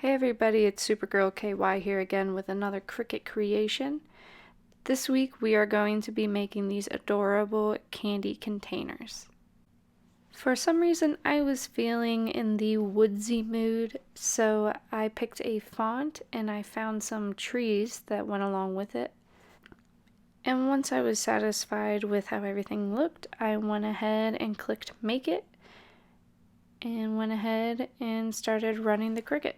Hey everybody, it's Supergirl KY here again with another Cricut creation. This week we are going to be making these adorable candy containers. For some reason I was feeling in the woodsy mood, so I picked a font and I found some trees that went along with it. And once I was satisfied with how everything looked, I went ahead and clicked Make It and went ahead and started running the Cricut.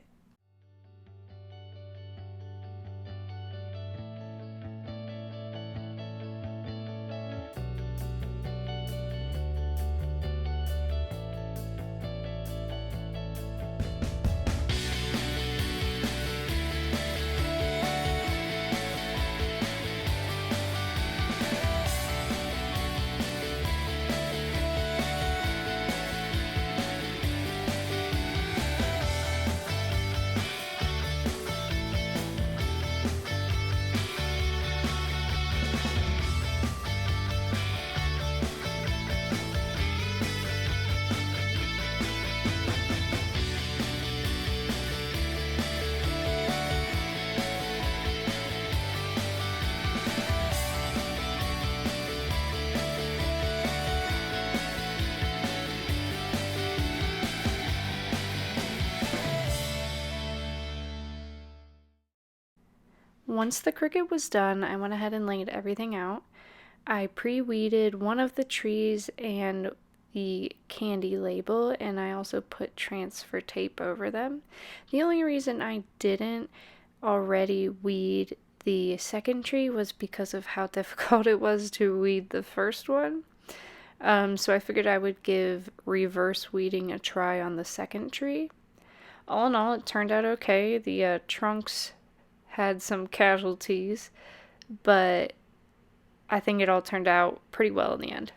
Once the Cricut was done, I went ahead and laid everything out. I pre-weeded one of the trees and the candy label, and I also put transfer tape over them. The only reason I didn't already weed the second tree was because of how difficult it was to weed the first one. So I figured I would give reverse weeding a try on the second tree. All in all, it turned out okay. The trunks had some casualties, but I think it all turned out pretty well in the end.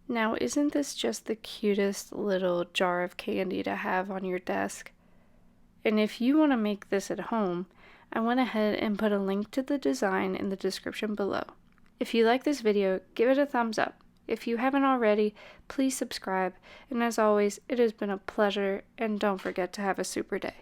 Now, isn't this just the cutest little jar of candy to have on your desk? And if you want to make this at home, I went ahead and put a link to the design in the description below. If you like this video, give it a thumbs up. If you haven't already, please subscribe. And as always, it has been a pleasure, and don't forget to have a super day.